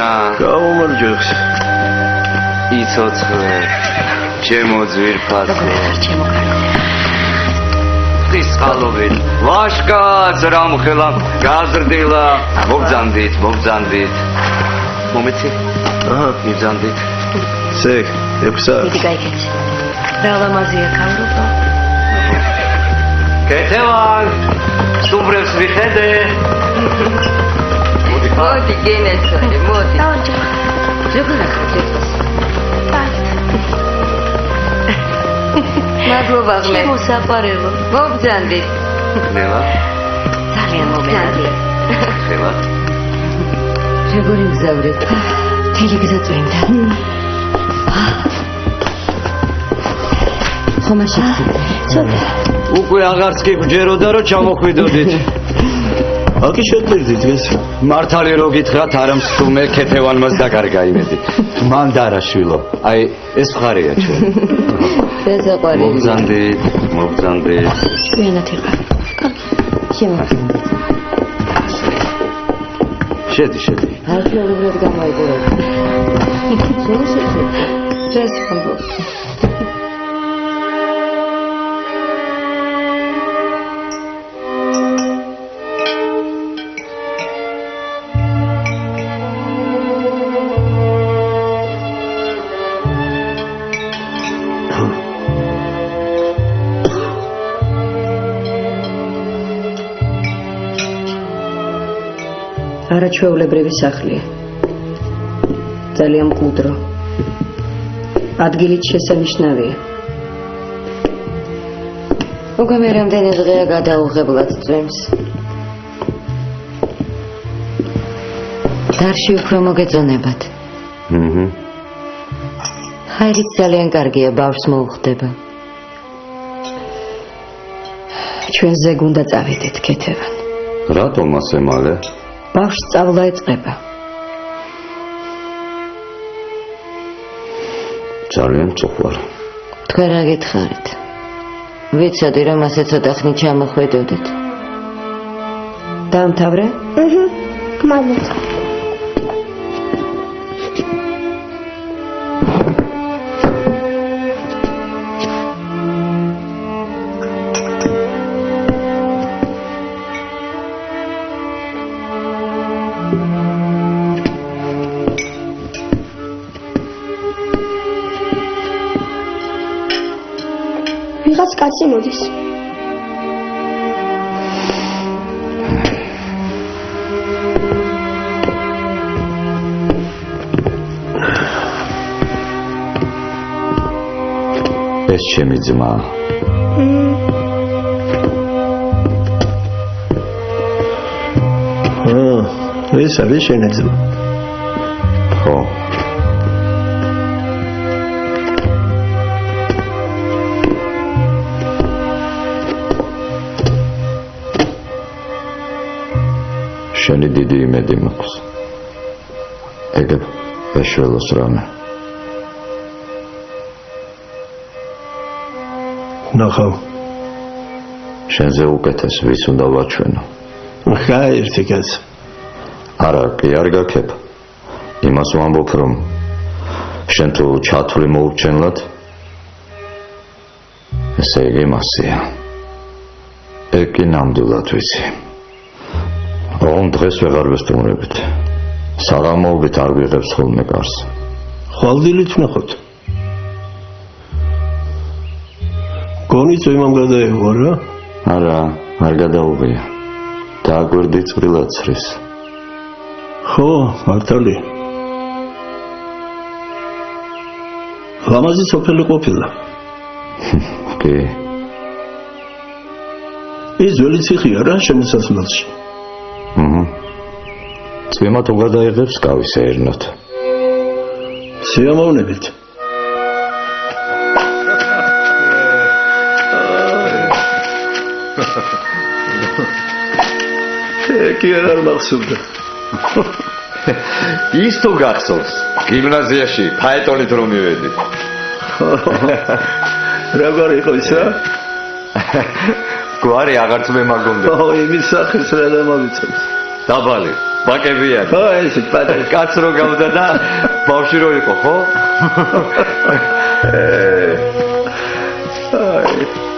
Ivana. Გაუმარჯოს. Იცოცხლე. ჩემო ძვირფასო. ჩემო კარგო. Ისყალობით. ვაშკაც რამხელა გაზრდილა. მოგძანდით. მომეცი? აჰა, მიბძანდით. ზეგ, 6 საათი. მიდი გაიგეთ. რა ლამაზია კამრობა. კეთევან. სტუმრებს ვიხედე. მოდი გენესონი, მოდი. დავჭა. როგორ ახალ მადლობა ღმერთს. ჩემო საყვარელო. მოგძანდით. ნელა. ძალიან მოგძანდით. ხელა. როგორი მგზავრეთ? თელი გზა წვენდა. ხომაში ცოტა. უკვე აღარც კი გჯეროდა რომ ჩამოხვიდოდით. აკი შეტყვირდით დღეს? მართალი რო გითხრათ არ მსხუმე ქეთევანმაც დაკარგა იმედი. მან დარაშვილო. აი ეს ხარია ჩვენ. საყვარელი. მოგძანდით. ჩვენად იყავ. შემოგვიდგა. შედი. არქეოლოგიურად გამოიგონეთ. შემოშეცეთ. ეს ხომბო. არაჩვეულებრივი სახლია. ძალიან მკვდრო. ადგილით შესანიშნავია. უკვე მე რამდენი დღეა გადაუღებლად წვემს. დარში უფრო მოგეწონებათ. ხაერით ძალიან კარგია, ბავშვს მოუხდება. ჩვენ ზეგ უნდა წავიდეთ, ქეთევან. რატომ ასე მალე? ბავშვს სწავლა ეწყება. ძალიან წუხვალ. თქვენ რა გითხარით? ვიცოდი რომ ასე ცოტა ხნით ჩამოხვედოდით. დაამთავრე? მადლობა. ვიღაც კაცი მოდის. ეს ჩემი ძმა. ეს არის შენი ძმა. ხო. შენი დიდი იმედი მაქვს. ეგ ეშველოს რამე. ნახავ. შენზე უკეთეს ვის უნდა ვაჩვენო. ხა ერთი კაც. არა, კი არ გაქებ. იმას ვამბობ რომ შენ თუ ჩათვლი მოურჩენლად ესე იგი მასია. ეგ კი ნამდვილად ვიცი. რომ დღეს ვეღარ ვესტუმრებით. საღამოობით არ ვიღებს ხოლმე კარს. ხვალდილით ნახოთ. გონიც იმამ გადაიღო რა? არა, არ გადაუღია. დააგვერდი წვრილად ცრის. ხო, მართალი. ლამაზი სოფელი ყოფილა. კი. ის ძველი ციხეა რა შემოსასვლელში. წვიმა თუ გადაიღებს კავის ერნოთ. სიამოვნებით. კი არ მახსოვდა. ის თუ გახსოვს, გიმნაზიაში ფაეტონით რომ მივედი. როგორ იყო ისა? გვარი აღარც მე მაგონდა. ო, იმის სახეს რა დამავიცავს. დაბალი. ბაკებიანი. ხო, ეს პატარა. კაც რო გავდა და ბავშვი რო იყო, ხო? აი.